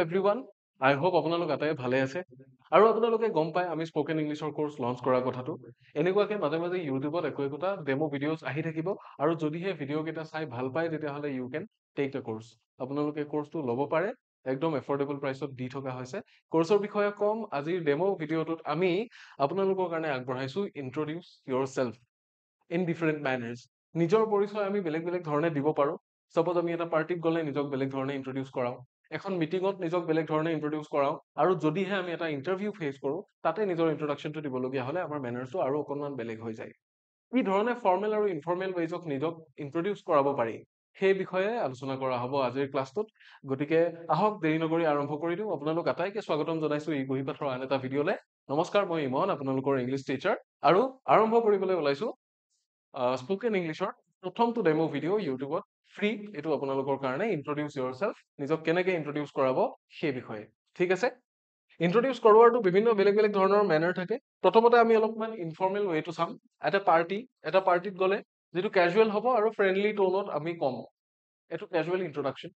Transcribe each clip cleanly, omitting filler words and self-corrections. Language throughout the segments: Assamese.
এভৰিৱান আই হোপ আপোনালোক আটাই ভালে আছে আৰু আপোনালোকে গম পায় আমি স্পোকেন ইংলিছৰ কোৰ্স লঞ্চ কৰাৰ কথাটো এনেকুৱাকে মাজে মাজে ইউটিউবত একোটা ডেমো ভিডিঅ'জ আহি থাকিব আৰু যদিহে ভিডিঅ' কেইটা চাই ভাল পায় তেতিয়াহ'লে you can take the course আপোনালোকে কোৰ্সটো ল'ব পাৰে একদম এফৰ্ডেবল প্ৰাইচত দি থকা হৈছে কোৰ্সৰ বিষয়ে কম আজিৰ ডেমো ভিডিঅ'টোত আমি আপোনালোকৰ কাৰণে আগবঢ়াইছো ইন্ট্ৰডিউচ ইয়োৰসেল্ফ ইন ডিফাৰেণ্ট মেনাৰ্স নিজৰ পৰিচয় আমি বেলেগ বেলেগ ধৰণে দিব পাৰো সাপোজ আমি এটা পাৰ্টিত গ'লে নিজক বেলেগ ধৰণে ইন্ট্ৰডিউচ কৰাও এখন মিটিঙত নিজক বেলেগ ধৰণে ইন্ট্ৰডিউচ কৰাও আৰু যদিহে আমি এটা ইন্টাৰভিউ ফেচ কৰো তাতে নিজৰ ইন্ট্ৰডাকশনটো দিবলগীয়া হ'লে আমাৰ মেনাৰ্সটো আৰু অকণমান বেলেগ হৈ যায় কি ধৰণে ফৰ্মেল আৰু ইনফৰ্মেল ৱেজক নিজক ইন্ট্ৰডিউচ কৰাব পাৰি সেই বিষয়ে আলোচনা কৰা হ'ব আজিৰ ক্লাছটোত গতিকে আহক দেৰি নকৰি আৰম্ভ কৰি দিওঁ আপোনালোক আটাইকে স্বাগতম জনাইছো এই বহি পাঠৰ আন এটা ভিডিঅ'লে নমস্কাৰ মই ইমন আপোনালোকৰ ইংলিছ টিচাৰ আৰু আৰম্ভ কৰিবলৈ ওলাইছো স্পোকেন ইংলিছৰ প্ৰথমটো ডেমো ভিডিঅ' ইউটিউবত ফ্ৰী এইটো আপোনালোকৰ কাৰণে ইন্ট্ৰডিউচ ইয়োৰসেল্ফ নিজক কেনেকৈ ইন্ট্ৰডিউচ কৰাব সেই বিষয়ে ঠিক আছে ইন্ট্ৰডিউচ কৰোৱাৰটো বিভিন্ন বেলেগ বেলেগ ধৰণৰ মেনাৰ থাকে প্ৰথমতে আমি অলপমান ইনফৰ্মেল ৱেটো চাম এটা পাৰ্টিত গ'লে যেটো ক্যাজুৱেল হ'ব আৰু ফ্ৰেণ্ডলি টোনত আমি কম এটো ক্যাজুৱেল ইন্ট্ৰডাকশন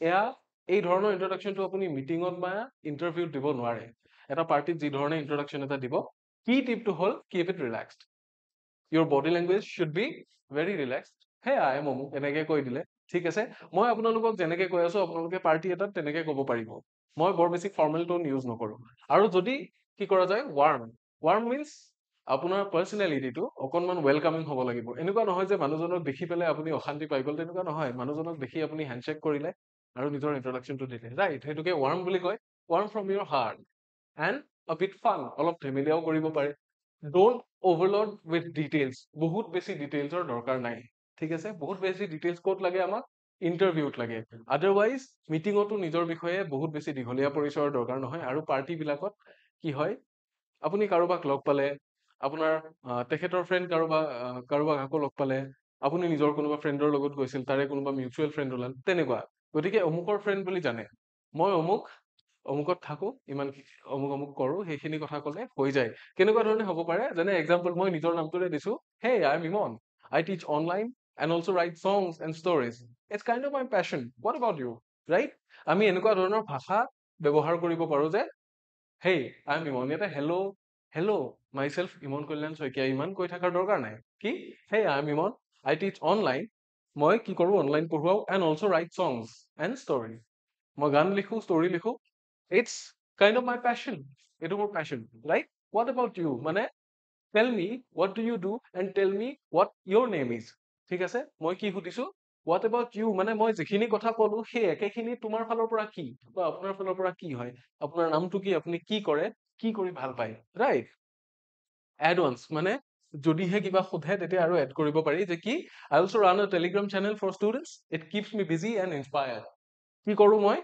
এয়া এই ধৰণৰ ইন্ট্ৰডাকশনটো আপুনি মিটিঙত বা ইন্টাৰভিউত দিব নোৱাৰে এটা পাৰ্টিত যি ধৰণে ইন্ট্ৰডাকশন এটা দিব কি টিপটো হ'ল keep it relaxed your body language should be very relaxed hey I am অমুক এনেকে কৈ দিলে ঠিক আছে মই আপোনালোকক যেনেকে কৈ আছো আপোনালোকে পাৰ্টি এটাত তেনেকে ক'ব পাৰিব মই বৰ বেছি ফৰ্মেল টোন ইউজ নকৰো আৰু যদি কি কৰা যায় ৱাৰ্ম মিন্স আপোনাৰ পাৰ্সোনালিটিটো অকনমান ওয়েলকামিং হ'ব লাগিব এনেকুৱা নহয় যে মানুহজনক দেখি পেলাই আপুনি অশান্তি পাই গ'ল তেনেকুৱা নহয় মানুহজনক দেখি আপুনি হ্যান্ডশেক কৰিলে আৰু নিজৰ ইন্ট্ৰডাকশনটো দিলে ৰাইট হেতুকে ৱাৰ্ম বুলি কয় warm from your heart and a bit fun অলপ ধেমেলীয়াও কৰিব পাৰে don't overload with details বহুত বেছি ডিটেইলছৰ দৰকাৰ নাই ঠিক আছে বহুত বেছি ডিটেইলছ ক'ত লাগে আমাক ইন্টাৰভিউত লাগে আদাৰৱাইজ মিটিঙতো নিজৰ বিষয়ে বহুত বেছি দীঘলীয়া পৰিচয়ৰ দৰকাৰ নহয় আৰু পাৰ্টি বিলাকত কি হয় আপুনি কাৰোবাক লগ পালে আপোনাৰ তেখেতৰ ফ্ৰেণ্ড কাৰোবাক আকৌ লগ পালে আপুনি নিজৰ কোনোবা ফ্ৰেণ্ডৰ লগত গৈছিল তাৰে কোনোবা মিউচুৱেল ফ্ৰেণ্ড ওলাল তেনেকুৱা গতিকে অমুকৰ ফ্ৰেণ্ড বুলি জানে মই অমুকত থাকো ইমান অমুক কৰো সেইখিনি কথা ক'লে হৈ যায় কেনেকুৱা ধৰণে হ'ব পাৰে যেনে এক্সাম্পল মই নিজৰ নামটোৰে দিছো hey I am Imon I teach online and also write songs and stories it's kind of my passion what about you right আমি এনেকুৱা ধৰণৰ ভাষা ব্যৱহাৰ কৰিব পাৰো যে hey I am Imon এটা hello myself Imon কল্যাণ শইকীয়া ইমান কৈ থাকাৰ দৰকাৰ নাই কি hey I am Imon I teach online মই কি কৰো online পঢ়ুৱাও and also write songs and stories মই গান লিখো ষ্টৰী লিখো it's kind of my passion এইটো মোৰ passion right what about you মানে tell me what do you do and tell me what your name is ঠিক আছে মই কি সুধিছো what about you মানে মই যিখিনি কথা ক'লো সেই একেখিনি তোমাৰ ফালৰ পৰা কি বা আপোনাৰ ফালৰ পৰা কি হয় আপোনাৰ নামটো কি আপুনি কি কৰে কি কৰি ভাল পায় right add ons মানে যদিহে কিবা সোধে তেতিয়া আৰু এড কৰিব পাৰি যে কি I also run a telegram channel for students it keeps me busy and inspired কি কৰো মই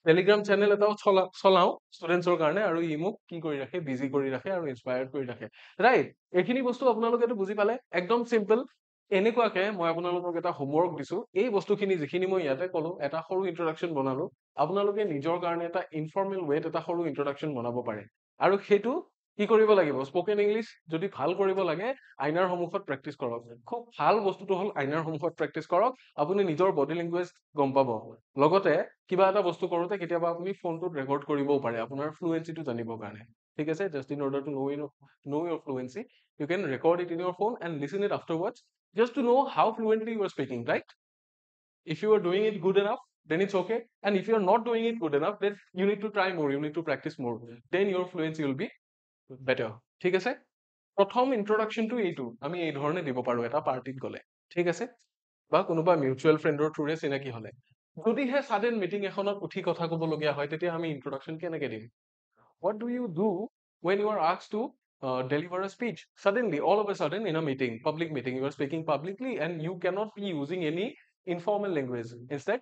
টেলিগ্ৰাম চেনেল এটাও চলাও ষ্টুডেন্টছৰ কাৰণে আৰু ই মোক কি কৰি ৰাখে বিজি কৰি ৰাখে আৰু ইনস্পায়াৰ্ড কৰি ৰাখে ৰাইট এইখিনি বস্তু আপোনালোকেতো বুজি পালে একদম সিম্পল এনেকুৱাকে মই আপোনালোকক এটা হোমৱৰ্ক দিছো এই বস্তুখিনি যিখিনি মই ইয়াতে ক'লো এটা সৰু ইন্ট্ৰডাকশন বনালো আপোনালোকে নিজৰ কাৰণে এটা ইনফৰ্মেল ৱেত এটা সৰু ইন্ট্ৰডাকশন বনাব পাৰে আৰু সেইটো কি কৰিব লাগিব স্পোকেন ইংলিছ যদি ভাল কৰিব লাগে আইনাৰ সন্মুখত প্ৰেক্টিচ কৰক খুব ভাল বস্তুটো হ'ল আইনাৰ সন্মুখত প্ৰেক্টিচ কৰক আপুনি নিজৰ বডি লেংগুৱেজ গম পাব লগতে কিবা এটা বস্তু কৰোতে কেতিয়াবা আপুনি ফোনটোত ৰেকৰ্ড কৰিবও পাৰে আপোনাৰ ফ্লুৱেন্সিটো জানিবৰ কাৰণে ঠিক আছে just in order to know your fluency you can record it in your phone and listen it afterwards just to know how fluently you are speaking right if you are doing it good enough then it's okay and if you are not doing it good enough then you need to try more you need to practice more then your fluency will be better ঠিক আছে প্ৰথম ইন্ট্ৰডাকশনটো এইটো আমি এই ধৰণে দিব পাৰো এটা পাৰ্টিত গ'লে ঠিক আছে বা কোনোবা মিউচুৱেল ফ্ৰেণ্ডৰ থ্ৰুৰে চিনাকি হ'লে যদিহে সাডেন মিটিং এখনত উঠি কথা ক'বলগীয়া হয় তেতিয়া আমি ইন্ট্ৰডাকশন কেনেকে দিম what do you do when you are asked to deliver a speech suddenly all of a sudden in a meeting public meeting you are speaking publicly and you cannot be using any informal language instead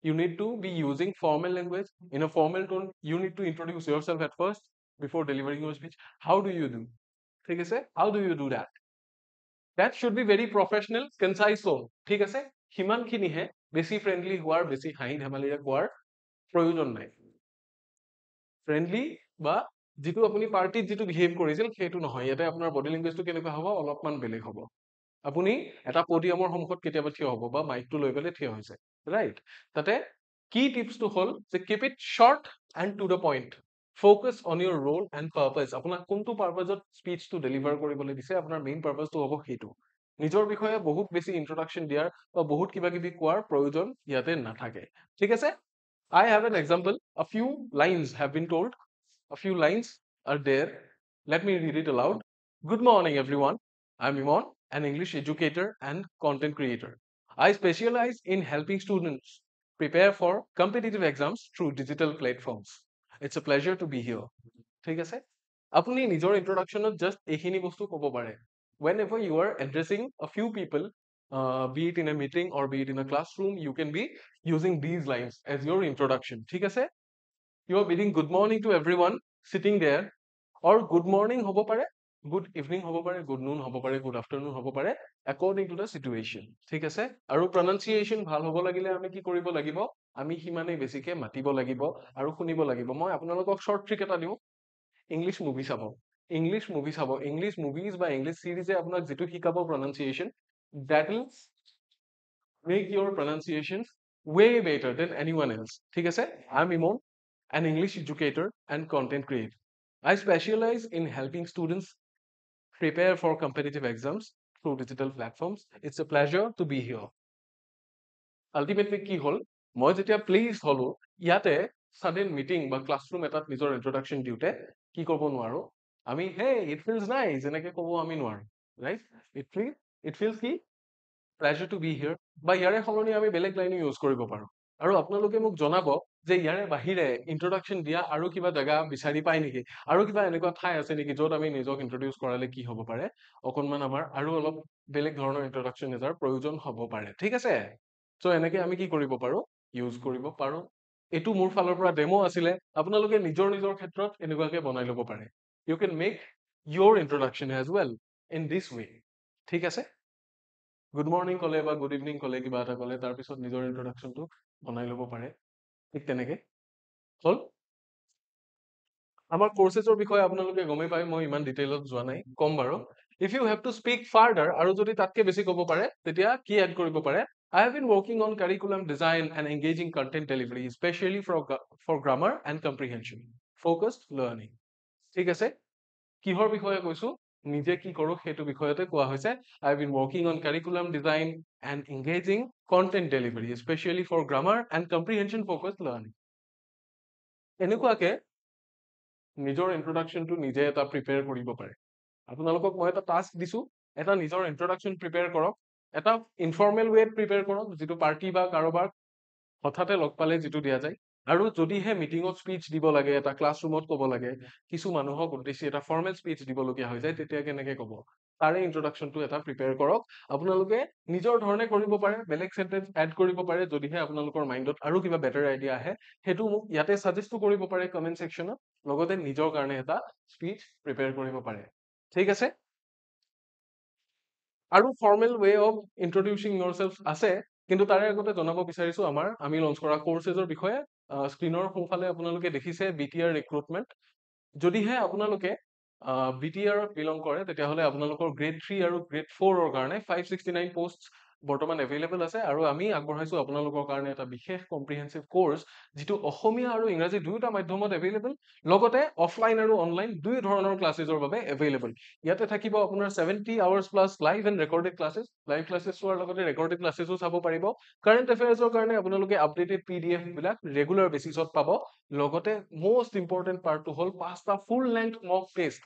you need to be using formal language in a formal tone you need to introduce yourself at first before delivering your speech how do you do ঠিক আছে how do you do that should be very professional concise tone ঠিক আছে সিমানখিনিহে বেছি ফ্ৰেণ্ডলি হোৱাৰ বেছি হাঁহি ধেমালিৰে কোৱাৰ প্ৰয়োজন নাই ফ্ৰেণ্ডলি বা যেটো আপুনি পাৰ্টিত যেটো বিহেভ কৰিছিল সেইটো নহয় ইয়াতে আপোনাৰ বডি লেংগুৱেজটো কেনেকুৱা হ'ব অলপমান বেলেগ হ'ব আপুনি এটা পডিয়ামৰ সন্মুখত কেতিয়াবা থিয় হ'ব বা মাইকটো লৈ পেলাই থিয় হৈছে ৰাইট তাতে কি টিপছটো হ'ল যে keep it short and to the point. Focus on your role and purpose. আপোনাক কোনটো পাৰপাজত স্পীচটো ডেলিভাৰ কৰিবলৈ দিছে, আপোনাৰ মেইন পাৰপাজটো হ'ব সেইটো। নিজৰ বিষয়ে বহুত বেছি ইন্ট্ৰডাকশ্যন দিয়াৰ বা বহুত কিবা কিবি কোৱাৰ প্ৰয়োজন ইয়াতে নাথাকে। ঠিক আছে? I have an example. A few lines have been told. A few lines are there. Let me read it aloud. Good morning, everyone. I'm Imon, an English educator and content creator. I specialize in helping students prepare for competitive exams through digital platforms. It's a pleasure to be here. ঠিক আছে? আপুনি নিজৰ ইন্ট্ৰডাকশ্যনত জাষ্ট এইখিনি বস্তু ক'ব পাৰে। Whenever you are addressing a few people, be it in a meeting or be it in a classroom, you can be using these lines as your introduction. ঠিক আছে? You are bidding good morning to everyone sitting there, or good morning হ'ব পাৰে, good evening হ'ব পাৰে, good noon হ'ব পাৰে, good afternoon হ'ব পাৰে, according to the situation. ঠিক আছে? আৰু pronunciation ভাল হ'ব লাগিলে আমি কি কৰিব লাগিব? আমি সিমানেই বেছিকে মাতিব লাগিব আৰু শুনিব লাগিব। মই আপোনালোকক short trick এটা দিওঁ। ইংলিছ মুভি চাব, ইংলিছ মুভি চাব, ইংলিছ মুভিজ বা ইংলিছ চিৰিজে আপোনাক যিটো শিকাব pronunciation, that will make your pronunciation way better than anyone else. ঠিক আছে? I'm Imon, an English educator and content creator. I specialize in helping students prepare for competitive exams through digital platforms. It's a pleasure to be here. Ultimately কি হ'ল, মই যেতিয়া প্লেইজ হলো, ইয়াতে sudden meeting বা ক্লাছৰুম এটাত নিজৰ ইন্ট্ৰডাকশ্যন দিওঁতে কি ক'ব নোৱাৰো, আমি hey it feels nice এনেকে ক'ব আমি নোৱাৰো, right? It feels কি pleasure to be here বা ইয়াৰে সলনি আমি বেলেগ লাইন ইউজ কৰিব পাৰো। আৰু আপোনালোকে মোক জনাব যে ইয়াৰে বাহিৰে ইন্ট্ৰডাকশ্যন দিয়া আৰু কিবা জাগা বিচাৰি পায় নেকি, আৰু কিবা এনেকুৱা ঠাই আছে নেকি য'ত আমি নিজক ইন্ট্ৰডিউচ কৰালে কি হ'ব পাৰে, অকণমান আমাৰ আৰু অলপ বেলেগ ধৰণৰ ইন্ট্ৰডাকশ্যন এটাৰ প্ৰয়োজন হ'ব পাৰে। ঠিক আছে? চ' এনেকে আমি কি কৰিব পাৰো, ইউজ কৰিব পাৰো। এইটো মোৰ ফালৰ পৰা ডেমো আছিলে। আপোনালোকে নিজৰ নিজৰ ক্ষেত্ৰত এনেকুৱাকে বনাই ল'ব পাৰে। You can make your introduction as well in this way. ঠিক আছে? গুড মৰ্ণিং ক'লে বা গুড ইভিনিং ক'লে কিবা এটা ক'লে তাৰপিছত নিজৰ ইন্ট্ৰডাকশ্যনটো বনাই ল'ব পাৰে। ঠিক তেনেকে হ'ল। আমাৰ কোৰ্চেছৰ বিষয়ে আপোনালোকে গমেই পায়, মই ইমান ডিটেইলত যোৱা নাই, কম বাৰু। If you have to speak further, আৰু যদি তাতকে বেছি ক'ব পাৰে তেতিয়া কি এড কৰিব পাৰে? I have been working on curriculum design and engaging content delivery, especially for grammar and comprehension. Focused learning. ঠিক আছে? কিহৰ বিষয়ে কৈছো? নিজে কি কৰো সেইটো বিষয়তে কোৱা হৈছে। I have been working on curriculum design and engaging content delivery, especially for grammar and comprehension focused learning. এনেকুৱাকে নিজৰ ইন্ট্ৰডাকশ্যনটো নিজে এটা প্ৰিপেয়াৰ কৰিব পাৰে। আপোনালোকক মই এটা টাস্ক দিছো, এটা নিজৰ ইন্ট্ৰডাকশ্যন প্ৰিপেয়াৰ কৰক, এটা ইনফৰ্মেল ৱেত প্ৰিপেয়াৰ কৰক, যিটো পাৰ্টি বা কাৰোবাৰ হঠাতে লগ পালে যিটো দিয়া যায়। আৰু যদিহে মিটিঙত স্পীচ দিব লাগে, এটা ক্লাছৰুমত ক'ব লাগে, কিছু মানুহক উদ্দেশ্যি এটা ফৰ্মেল স্পীচ দিবলগীয়া হৈ যায়, তেতিয়া কেনেকে ক'ব, তাৰে ইন্ট্ৰডাকশ্যনটো এটা প্ৰিপেয়াৰ কৰক। আপোনালোকে নিজৰ ধৰণে কৰিব পাৰে, বেলেগ চেণ্টেন্স এড কৰিব পাৰে, যদিহে আপোনালোকৰ মাইণ্ডত আৰু কিবা বেটাৰ আইডিয়া আহে সেইটো মোক ইয়াতে ছাজেষ্টো কৰিব পাৰে কমেণ্ট ছেকশ্যনত, লগতে নিজৰ কাৰণে এটা স্পীচ প্ৰিপেয়াৰ কৰিব পাৰে। ঠিক আছে? আৰু ফৰ্মেল ৱে অফ ইন্ট্ৰডিউচিং ইয়ৰছেল্ফ আছে, কিন্তু তাৰে আগতে জনাব বিচাৰিছো আমি লঞ্চ কৰা কোৰ্চেছৰ বিষয়ে। স্ক্ৰীনৰ সোঁফালে আপোনালোকে দেখিছে BTR ৰিক্ৰুটমেণ্ট। যদিহে আপোনালোকে BTRত বিলং কৰে তেতিয়াহ'লে আপোনালোকৰ গ্ৰেড 3 আৰু গ্ৰেড 4ৰ কাৰণে 569 পোষ্ট বৰ্তমান এভেইলেবল আছে, আৰু আমি আগবঢ়াইছো আপোনালোকৰ কাৰণে এটা বিশেষ কম্প্ৰিহেনচিভ কোৰ্চ, যিটো অসমীয়া আৰু ইংৰাজী দুয়োটা মাধ্যমত এভেইলেবল, লগতে অফলাইন আৰু অনলাইন দুই ধৰণৰ ক্লাছেছৰ বাবে এভেইলেবল। ইয়াতে থাকিব আপোনাৰ 70 hours plus live and recorded classes. Live classes চোৱাৰ লগতে ৰেকৰ্ডেড ক্লাছেছো চাব পাৰিব। কাৰেণ্ট এফেয়াৰ্ছৰ কাৰণে আপোনালোকে আপডেটেড PDF বিলাক ৰেগুলাৰ বেচিছত পাব। লগতে মষ্ট ইম্পৰ্টেণ্ট পাৰ্টটো হ'ল 5টা ফুল লেংথ মক টেষ্ট,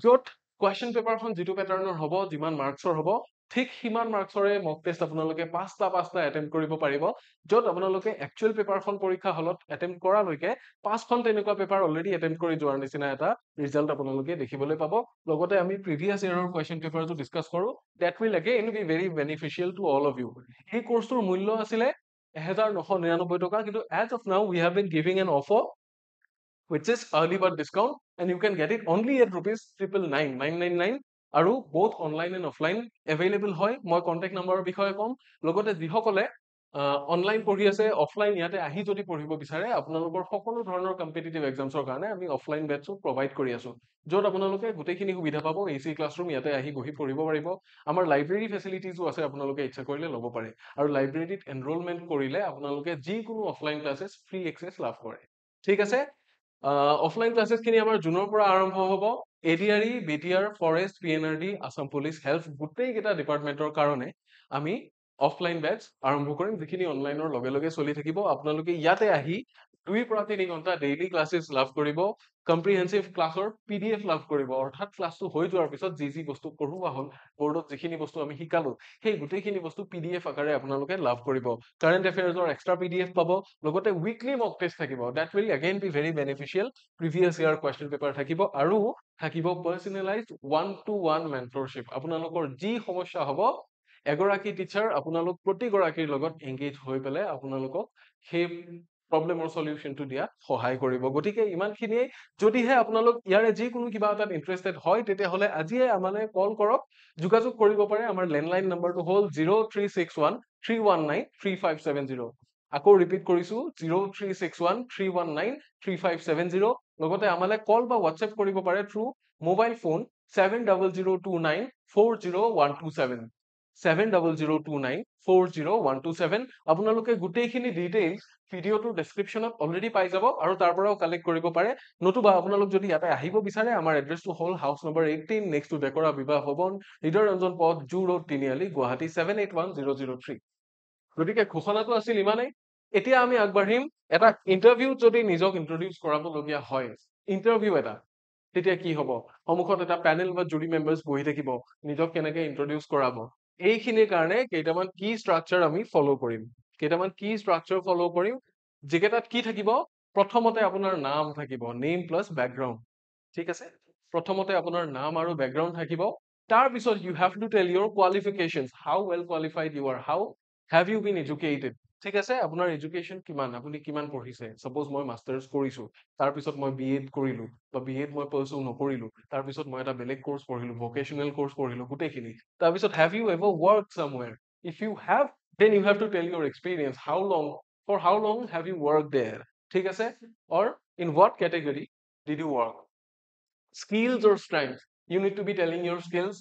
য'ত কুৱেশ্যন পেপাৰখন যিটো পেটাৰ্ণৰ হ'ব, যিমান মাৰ্কছৰ হ'ব, ঠিক সিমান মাৰ্কছৰে মক টেষ্ট আপোনালোকে 5টা এটেম্প কৰিব পাৰিব, য'ত আপোনালোকে একচুৱেল পেপাৰখন পৰীক্ষা হলত এটেম্প কৰালৈকে 5খন তেনেকুৱা পেপাৰ অলৰেডি এটেম্প কৰি যোৱাৰ নিচিনা এটা ৰিজাল্ট আপোনালোকে দেখিবলৈ পাব। লগতে আমি প্ৰিভিয়াছ ইয়াৰৰ কুৱেশ্যন পেপাৰটো ডিছকাছ কৰো, that will again be very beneficial to all of you. এই কোৰ্চটোৰ মূল্য আছিলে 1999 টকা, কিন্তু as of now we have been giving an offer which is early bird discount, and you can get it only at ₹999,999, আৰু both online and offline available হয়। মই কন্টেক্ট নাম্বাৰৰ বিষয়ে ক'ম, লগতে যিসকলে অনলাইন পঢ়ি আছে, অফলাইন ইয়াতে আহি যদি পঢ়িব বিচাৰে, আপোনালোকৰ সকলো ধৰণৰ কম্পিটিটিভ এক্সামছৰ কাৰণে আমি অফলাইন বেটছো প্ৰভাইড কৰি আছো, য'ত আপোনালোকে গোটেইখিনি সুবিধা পাব। AC ক্লাছৰুম ইয়াতে আহি বহি পঢ়িব পাৰিব। আমাৰ লাইব্ৰেৰী ফেচিলিটিজো আছে, আপোনালোকে ইচ্ছা কৰিলে ল'ব পাৰে। আৰু লাইব্ৰেৰীত এনৰোলমেণ্ট কৰিলে আপোনালোকে যিকোনো অফলাইন ক্লাছেছ ফ্ৰী এক্সেছ লাভ কৰে। ঠিক আছে, অফলাইন ক্লাছেছখিনি আমাৰ জুনৰ পৰা আৰম্ভ হ'ব। ADRE, BTR, forest, PNRD, Assam police, health গোটেইকেইটা ডিপাৰ্টমেণ্টৰ কাৰণে আমি অফলাইন বেটছ আৰম্ভ কৰিম, যিখিনি অনলাইনৰ লগে লগে চলি থাকিব। আপোনালোকে ইয়াতে আহি 2 পৰা 3 ঘণ্টা ডেইলি ক্লাছেছ লাভ কৰিব, কম্প্ৰিহেনচিভ ক্লাছৰ PDF লাভ কৰিব। অৰ্থাৎ ক্লাছটো হৈ যোৱাৰ পিছত যি বস্তু পঢ়োৱা হ'ল, বৰ্ডত যিখিনি বস্তু আমি শিকালো, সেই গোটেইখিনি বস্তু PDF আকাৰে আপোনালোকে লাভ কৰিব। কাৰেণ্ট এফেয়াৰ্ছৰ এক্সট্ৰা PDF পাব, লগতে উইকলি মক টেষ্ট থাকিব। That will again be very beneficial. Previous year question paper থাকিব, আৰু থাকিব পাৰ্চনেলাইজড 1-to-1 মেণ্টৰশ্বিপ। আপোনালোকৰ যি সমস্যা হ'ব, এগৰাকী টিচাৰ আপোনালোক প্ৰতিগৰাকীৰ লগত এংগেজ হৈ পেলাই আপোনালোকক সেই প্ৰব্লেমৰ সলিউশনটো দিয়াত সহায় কৰিব। গতিকে ইমানখিনিয়ে। যদিহে আপোনালোক ইয়াৰে যিকোনো কিবা এটাত ইণ্টাৰেষ্টেড হয়, তেতিয়াহ'লে আজিয়ে আমালৈ কল কৰক, যোগাযোগ কৰিব পাৰে। আমাৰ লেণ্ডলাইন নম্বৰটো হ'ল 0361-319-3570। আকৌ ৰিপিট কৰিছো, 0361-319-3570। লগতে আমালৈ কল বা হোৱাটছএপ কৰিব পাৰে থ্ৰু মোবাইল ফোন 7002940127। 7002940127। আপোনালোকে গোটেইখিনি ডিটেইলছ ভিডিঅ'টোৰ ডেছক্ৰিপশ্যনত অলৰেডি পাই যাব, আৰু তাৰ পৰাও কালেক্ট কৰিব পাৰে। নতুবা আপোনালোক যদি ইয়াতে আহিব বিচাৰে, আমাৰ এড্ৰেছটো হ'ল হাউচ নম্বৰ 18 নেক্সট টু ডেকৰা বিবাহ ভৱন, হৃদয় ৰঞ্জন পথ, জু ৰোড, তিনিআলি, গুৱাহাটী 781003। গতিকে ঘোষণাটো আছিল ইমানেই। এতিয়া আমি আগবাঢ়িম এটা ইণ্টাৰভিউত যদি নিজক ইন্ট্ৰডিউচ কৰাবলগীয়া হয়, ইণ্টাৰভিউ এটা, তেতিয়া কি হ'ব? সন্মুখত এটা পেনেল বা জুৰি মেম্বাৰ্ছ বহি থাকিব, নিজক কেনেকে ইন্ট্ৰডিউচ কৰাব, এইখিনিৰ কাৰণে কেইটামান কি ষ্ট্ৰাকচাৰ আমি ফলো কৰিম। যিকেইটাত কি থাকিব? প্ৰথমতে আপোনাৰ নাম থাকিব, নেম প্লাছ বেকগ্ৰাউণ্ড। ঠিক আছে, প্ৰথমতে আপোনাৰ নাম আৰু বেকগ্ৰাউণ্ড থাকিব। তাৰপিছত U have to tell your qualifications, how well qualified you are, how have you been educated. ঠিক আছে, আপোনাৰ এডুকেশ্যন কিমান, আপুনি কিমান পঢ়িছে। ছাপ'জ মই মাষ্টাৰ্ছ কৰিছো, তাৰপিছত মই BEd কৰিলো, বা BEd মই পাৰ্চু নকৰিলো, তাৰপিছত মই এটা বেলেগ কোৰ্চ পঢ়িলো, ভকেশ্যনেল কোৰ্চ পঢ়িলো, গোটেইখিনি। তাৰপিছত have you ever work somewhere, if you have, then you have to tell your experience, for how long have you worked there? ঠিক আছে, or in what category did you work? Skills or strengths, you need to be telling your skills.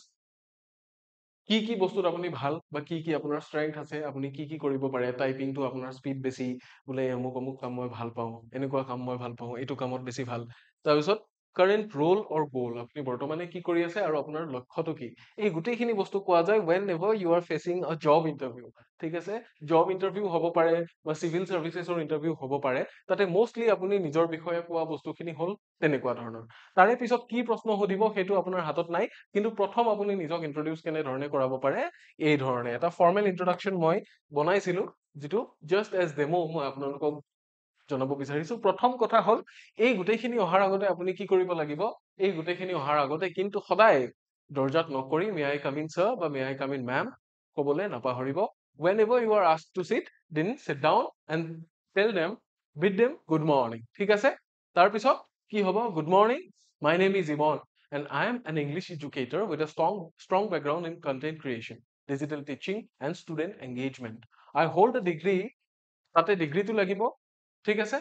কি কি বস্তুত আপুনি ভাল, বা কি কি আপোনাৰ ষ্ট্ৰেংথ আছে, আপুনি কি কি কৰিব পাৰে। টাইপিংটো আপোনাৰ স্পীড বেছি, বোলে অমুক অমুক কাম মই ভাল পাওঁ, এনেকুৱা কাম মই ভাল পাওঁ, এইটো কামত বেছি ভাল। তাৰপিছত কাৰেণ্ট ৰোল অৰ গ'ল, আপুনি বৰ্তমানে কি কৰি আছে আৰু আপোনাৰ লক্ষ্যটো কি, এই গোটেইখিনি বস্তু কোৱা যায় when ever you are facing a job interview। ঠিক আছে, জব ইণ্টাৰভিউ হ'ব পাৰে বা চিভিল চাৰ্ভিচেছৰ ইণ্টাৰভিউ হ'ব পাৰে, তাতে মোষ্টলি আপুনি নিজৰ বিষয়ে কোৱা বস্তুখিনি হ'ল তেনেকুৱা ধৰণৰ। তাৰে পিছত কি প্ৰশ্ন সুধিব সেইটো আপোনাৰ হাতত নাই, কিন্তু প্ৰথম আপুনি নিজক ইন্ট্ৰডিউচ কেনেধৰণে কৰাব পাৰে, এই ধৰণে এটা ফৰ্মেল ইন্ট্ৰডাকশ্যন মই বনাইছিলো, যিটো জাষ্ট এজ ডেমো মই আপোনালোকক জনাব বিচাৰিছো। প্ৰথম কথা হ'ল, এই গোটেইখিনি অহাৰ আগতে আপুনি কি কৰিব লাগিব, এই গোটেইখিনি অহাৰ আগতে কিন্তু সদায় দৰ্জাত নক কৰি may I come in sir বা may I come in ma'am ক'বলৈ নাপাহৰিব। whenever you are asked to sit, then sit down and tell them, bid them good morning। ঠিক আছে, তাৰপিছত কি হ'ব? Good morning, my name is Imon and I am an English educator with a strong background in content creation, digital teaching and student engagement. I hold a degree, তাতে ডিগ্ৰীটো লাগিব। ঠিক আছে,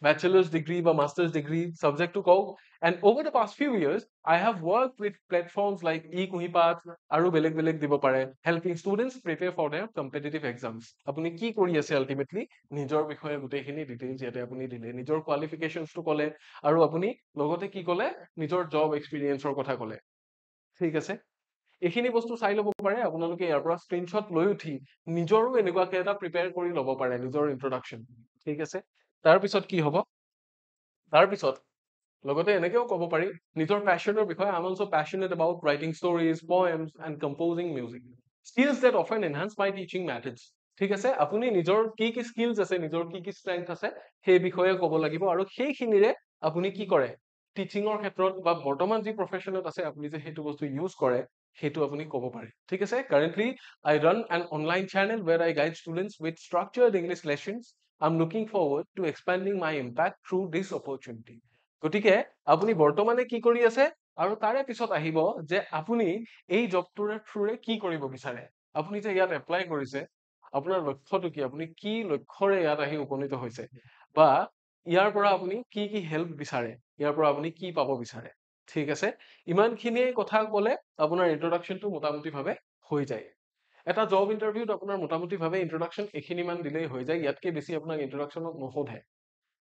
bachelor's degree বা master's degree subjectটো কওক। and over the past few years I have worked with platforms like eKuhipath, আৰু বেলেগ বেলেগ দিব পাৰে, helping students prepare for their competitive exams। আপুনি কি কৰি আছে আলটিমেটলি, নিজৰ বিষয়ে গোটেইখিনি ডিটেইলছ ইয়াতে আপুনি দিলে, নিজৰ কোৱালিফিকেশ্যনছটো ক'লে, আৰু আপুনি লগতে কি ক'লে, নিজৰ জব এক্সপিৰিয়েঞ্চৰ কথা ক'লে। ঠিক আছে, এইখিনি বস্তু চাই ল'ব পাৰে আপোনালোকে। ইয়াৰ পৰা স্ক্ৰীনশ্বট লৈ উঠি নিজৰো এনেকুৱাকে এটা প্ৰিপেয়াৰ কৰি ল'ব পাৰে, নিজৰ ইন্ট্ৰডাকশ্যন। ঠিক আছে, তাৰপিছত কি হ'ব, তাৰপিছত লগতে এনেকেও ক'ব পাৰি নিজৰ পেশ্যনৰ বিষয়ে, I'm also passionate about writing stories, poems and composing music, skills that often enhance my teaching methods। ঠিক আছে, আপুনি নিজৰ কি কি স্কিলছ আছে, নিজৰ কি কি ষ্ট্ৰেংথ আছে, সেই বিষয়ে ক'ব লাগিব, আৰু সেইখিনিৰে আপুনি কি কৰে, টিচিঙৰ ক্ষেত্ৰত বা বৰ্তমান যি প্ৰফেশ্যনত আছে আপুনি যে সেইটো বস্তু ইউজ কৰে, সেইটো আপুনি ক'ব পাৰে। ঠিক আছে, currently I run an online channel where I guide students with structured English lessons. I'm looking forward to expanding my impact through this opportunity। গতিকে আপুনি বৰ্তমানে কি কৰি আছে, আৰু তাৰে পিছত আহিব যে আপুনি এই জবটোৰ থ্ৰুৰে কি কৰিব বিচাৰে। আপুনি যে ইয়াত এপ্লাই কৰিছে, আপোনাৰ লক্ষ্যটো কি, আপুনি কি লক্ষ্যৰে ইয়াত আহি উপনীত হৈছে, বা ইয়াৰ পৰা আপুনি কি কি হেল্প বিচাৰে, ইয়াৰ পৰা আপুনি কি পাব বিচাৰে। ঠিক আছে, ইমানখিনিয়ে কথা ক'লে আপোনাৰ ইন্ট্ৰডাকশ্যনটো মোটামুটিভাৱে হৈ যায়। এটা জব ইণ্টাৰভিউত আপোনাৰ মোটামুটিভাৱে ইন্ট্ৰডাকশ্যন এইখিনি মান দিলেই হৈ যায়, ইয়াতকে বেছি আপোনাক ইন্ট্ৰডাকশ্যনত নোসোধে।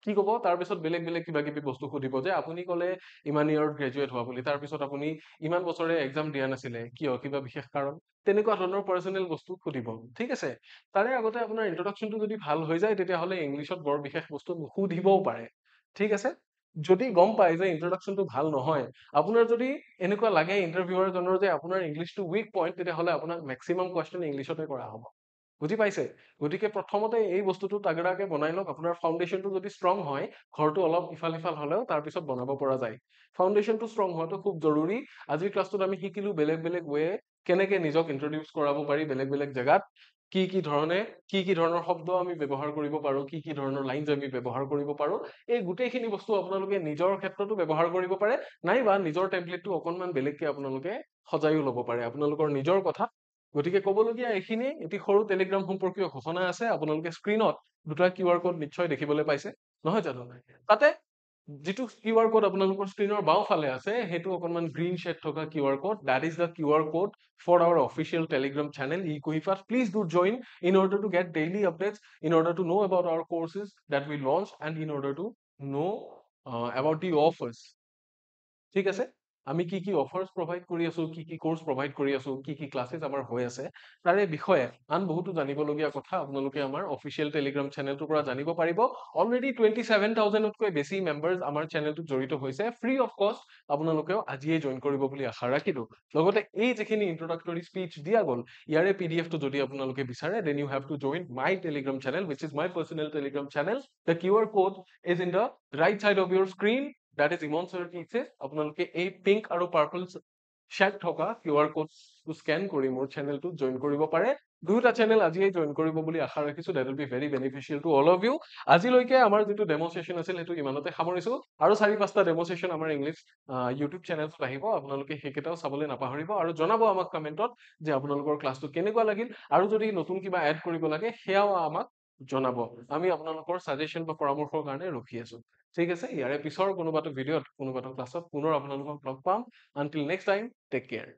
কি ক'ব, তাৰপিছত বেলেগ বেলেগ কিবা কিবি বস্তু সুধিব, যে আপুনি ক'লে ইমান ইয়াৰত গ্ৰেজুৱেট হোৱা বুলি, তাৰপিছত আপুনি ইমান বছৰে এক্সাম দিয়া নাছিলে কিয়, কিবা বিশেষ কাৰণ, তেনেকুৱা ধৰণৰ পাৰ্চনেল বস্তু সুধিব। ঠিক আছে, তাৰে আগতে আপোনাৰ ইন্ট্ৰডাকশ্যনটো যদি ভাল হৈ যায়, তেতিয়াহ'লে ইংলিছত বৰ বিশেষ বস্তু নুসুধিবও পাৰে। ঠিক আছে, যদি গম পায় যে ইন্ট্ৰডাকশ্যনটো ভাল নহয়, আপোনাৰ যদি এনেকুৱা লাগে ইণ্টাৰভিউৱাৰজনৰ যে আপোনাৰ ইংলিছটো উইক পইণ্ট, তেতিয়াহ'লে আপোনাক মেক্সিমাম কুৱেশ্যন ইংলিছতে কৰা হ'ব। বুজি পাইছে? গতিকে প্ৰথমতে এই বস্তুটো তাগৰাকে বনাই লওক। আপোনাৰ ফাউণ্ডেশ্যনটো যদি ষ্ট্ৰং হয়, ঘৰটো অলপ ইফাল সিফাল হ'লেও তাৰপিছত বনাব পৰা যায়। ফাউণ্ডেশ্যনটো ষ্ট্ৰং হোৱাটো খুব জৰুৰী। আজিৰ ক্লাছটোত আমি শিকিলো বেলেগ বেলেগ ৱে কেনেকে নিজক ইন্ট্ৰডিউচ কৰাব পাৰি বেলেগ বেলেগ জেগাত, কি কি ধৰণে, কি ধৰণৰ শব্দ আমি ব্যৱহাৰ কৰিব পাৰো, কি ধৰণৰ লাইনছ আমি ব্যৱহাৰ কৰিব পাৰো। এই গোটেইখিনি বস্তু আপোনালোকে নিজৰ ক্ষেত্ৰতো ব্যৱহাৰ কৰিব পাৰে, নাইবা নিজৰ টেমপ্লেটটো অকনমান বেলেগকে আপোনালোকে সজাইও ল'ব পাৰে, আপোনালোকৰ নিজৰ কথা। গতিকে ক'বলগীয়া এইখিনিয়ে। এটি সৰু টেলিগ্ৰাম সম্পৰ্কীয় ঘোষণা আছে, আপোনালোকে স্ক্ৰীনত দুটা QR কোড নিশ্চয় দেখিবলৈ পাইছে, নহয় জানো? তাতে যিটো QR কোড আপোনালোকৰ স্ক্ৰীনৰ বাওঁফালে আছে, সেইটো অকনমান গ্ৰীণ শ্বেড থকা QR code, that is the QR code for our official Telegram channel, eQuipas. Please do join in order to get daily updates, in order to know about our courses that we launch, and in order to know about the offers. ঠিক আছে, আমি কি কি অফাৰ্স প্ৰভাইড কৰি আছো, কি কোৰ্স প্ৰভাইড কৰি আছো, কি ক্লাसेस আমাৰ হৈ আছে, তাৰে বিষয়ে আন বহুতো জানিবলগীয়া কথা আপোনালোকে আমাৰ অফিচিয়েল টেলিগ্ৰাম চেনেলটোৰ পৰা জানিব পাৰিব। অলৰেডি 27,000তকৈ বেছি মেম্বাৰ্স আমাৰ চেনেলটোত জড়িত হৈছে। ফ্ৰী অফ কষ্ট আপোনালোকেও আজিয়ে জইন কৰিব বুলি আশা ৰাখিলো। লগতে এই যিখিনি ইন্ট্ৰডাক্টৰী স্পীচ দিয়া গ'ল, ইয়াৰে PDF টো যদি আপোনালোকে বিচাৰে, then you have to join my telegram channel, which is my personal telegram channel. The QR code is in the right side of your screen. That is Imon Sir teaches. আপোনালোকে এই পিংক আৰু পাৰ্পল শ্বেড থকা QR কোডটো স্কেন কৰি মোৰ চেনেলটো জইন কৰিব পাৰে। দুয়োটা চেনেল আজিয়ে জইন কৰিব বুলি আশা ৰাখিছো। That will be very beneficial to all of you. আজিলৈকে আমাৰ যিটো ডেমো সেশন আছিল, সেইটো ইমানতে সামৰিছো। আৰু 4-5টা ডেমো সেশন আমাৰ ইংলিছ ইউটিউব চেনেলটোত আহিব, আপোনালোকে সেইকেইটাও চাবলৈ নাপাহৰিব, আৰু জনাব আমাক কমেন্টত যে আপোনালোকৰ ক্লাছটো কেনেকুৱা লাগিল, আৰু যদি নতুন কিবা এড কৰিব লাগে সেয়াও আমাক জনাব। আমি আপোনালোকৰ সাজেশন বা পৰামৰ্শৰ কাৰণে ৰখি আছো। ঠিক আছে, ইয়াৰে পিছৰ কোনোবাটো ভিডিঅ'ত, কোনোবাটো ক্লাছত পুনৰ আপোনালোকক লগ পাম। Until next time, take care.